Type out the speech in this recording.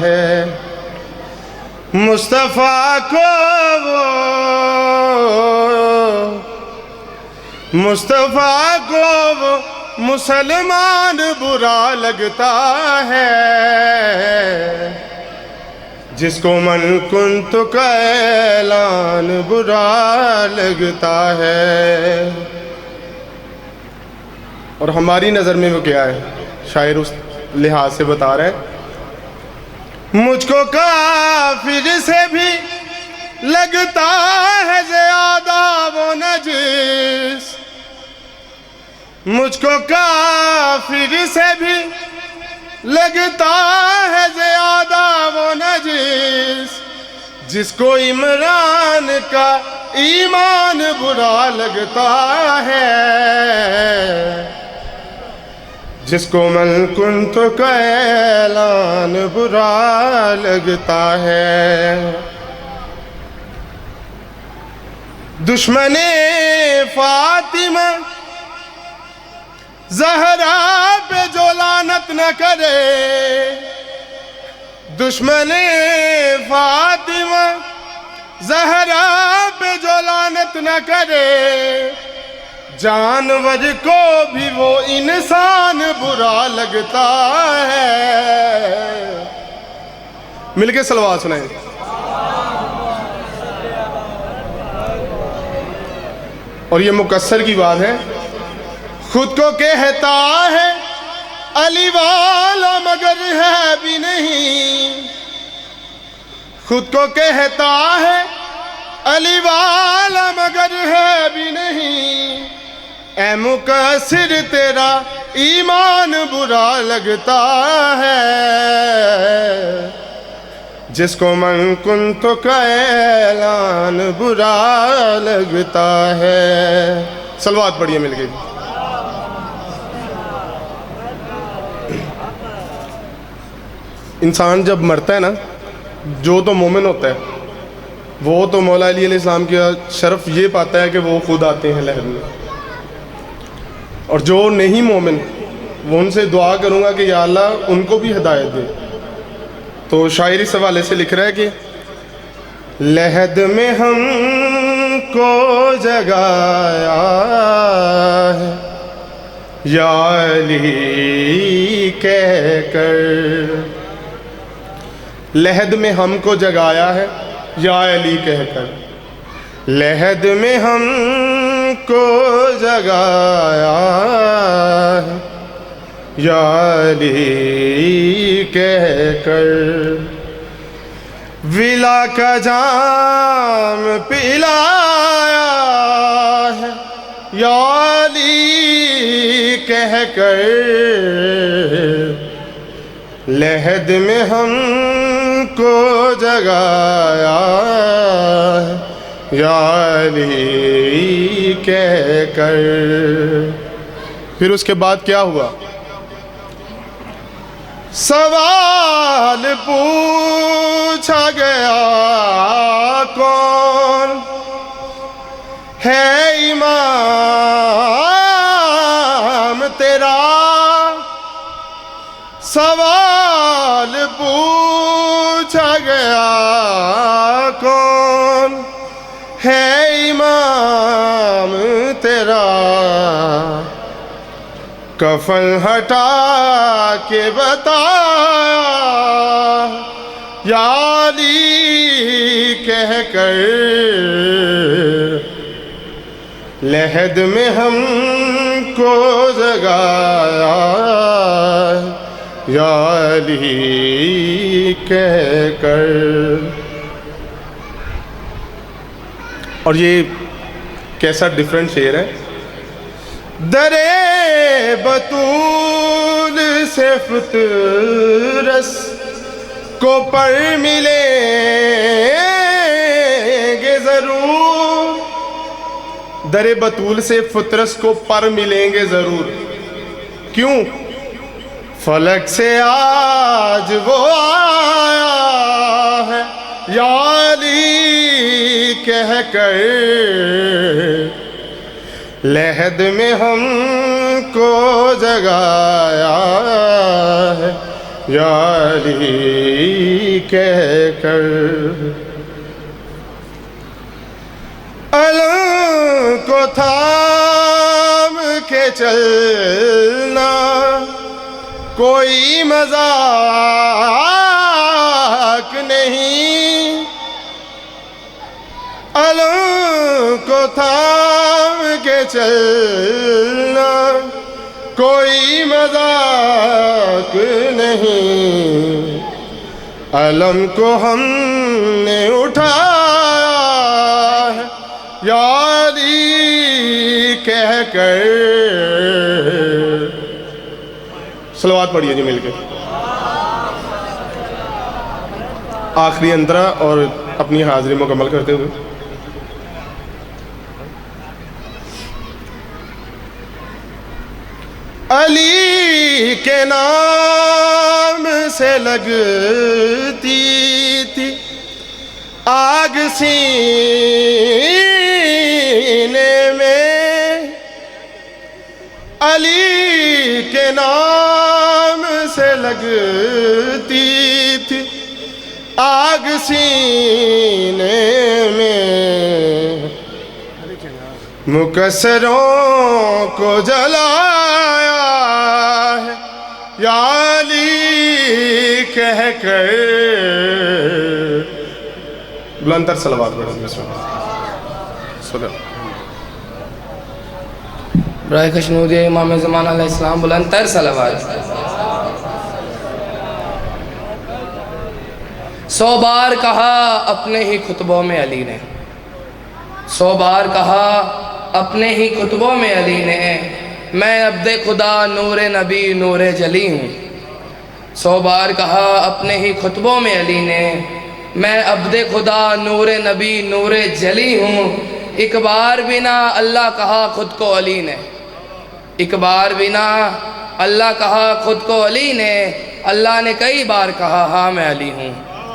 ہے مصطفیٰ کو وہ مسلمان برا لگتا ہے جس کو من کنت کا اعلان برا لگتا ہے۔ اور ہماری نظر میں وہ کیا ہے؟ شاعر اس لحاظ سے بتا رہے ہیں، مجھ کو کافر سے بھی لگتا ہے زیادہ وہ نجس، مجھ کو کافر سے بھی لگتا ہے زیادہ وہ نجس، جس کو عمران کا ایمان برا لگتا ہے، جس کو من کنت کا اعلان برا لگتا ہے۔ دشمن فاطمہ زہرا پہ جو لعنت نہ کرے، دشمن فاطمہ زہرا پہ جو لعنت نہ کرے، جانور کو بھی وہ انسان برا لگتا ہے۔ مل کے صلوات سنائیں۔ اور یہ مکسر کی بات ہے، خود کو کہتا ہے علی والا مگر ہے بھی نہیں، خود کو کہتا ہے علی والا مگر ہے بھی نہیں، اے مکسر تیرا ایمان برا لگتا ہے، جس کو من کنت کا اعلان برا لگتا ہے۔ صلوات پڑھیے مل گئی۔ انسان جب مرتا ہے نا، جو تو مومن ہوتا ہے وہ تو مولا علی علیہ السلام کا شرف یہ پاتا ہے کہ وہ خود آتے ہیں لہد میں، اور جو نہیں مومن وہ ان سے دعا کروں گا کہ یا اللہ ان کو بھی ہدایت دے۔ تو شاعر اس حوالے سے لکھ رہا ہے کہ لہد میں ہم کو جگایا ہے یا علی کہہ کر، لہد میں ہم کو جگایا ہے یا علی کہہ کر، لہد میں ہم کو جگایا ہے یا علی کہہ کر، ولا کا جام پلایا ہے یا علی کہہ کر، لہد میں ہم کو جگایا ہے یا علی کہہ کر۔ پھر اس کے بعد کیا ہوا؟ سوال پوچھا گیا کون ہے امام تیرا، سوال پوچھا گیا کون ہے امام تیرا، کفن ہٹا کے بتایا یا علی کہہ کر، لہد میں ہم کو جگایا یا علی کہہ کر۔ اور یہ کیسا ڈیفرنٹ شعر ہے۔ درے بطول سے فترس کو پر ملیں گے ضرور، درے بطول سے فترس کو پر ملیں گے ضرور، کیوں؟ فلک سے آج وہ آیا ہے یا علی کہہ کر، لہد میں ہم کو جگایا ہے یا علی کہہ کر، علم کو تھام کے چلنا کوئی مذاق نہیں، علم کو تھام کے چلنا کوئی مذاق نہیں، علم کو ہم نے اٹھایا ہے یا علی کہہ کر۔ صلوات پڑھیے جی مل کے، آخری انترا اور اپنی حاضری مکمل کرتے ہوئے۔ علی کے نام سے لگتی تھی آگ سینے میں، علی کے نام سے لگتی تھی آگ سینے میں، مکسروں کو جلایا ہے یا علی کہہ کر۔ بلند تر صلوات پڑھیں بسم اللہ۔ برائے خشنود امام زمان علیہ السلام، بلند تر صلوات۔ 100 بار کہا اپنے ہی خطبوں میں علی نے، 100 بار کہا اپنے ہی خطبوں میں علی نے، میں عبد خدا نور نبی نور جلی ہوں۔ 100 بار کہا اپنے ہی خطبوں میں علی نے، میں عبد خدا نور نبی نور جلی ہوں۔ ایک بار بھی نہ اللہ کہا خود کو علی نے، ایک بار بھی نہ اللہ کہا خود کو علی نے، اللہ نے کئی بار کہا ہاں میں علی ہوں۔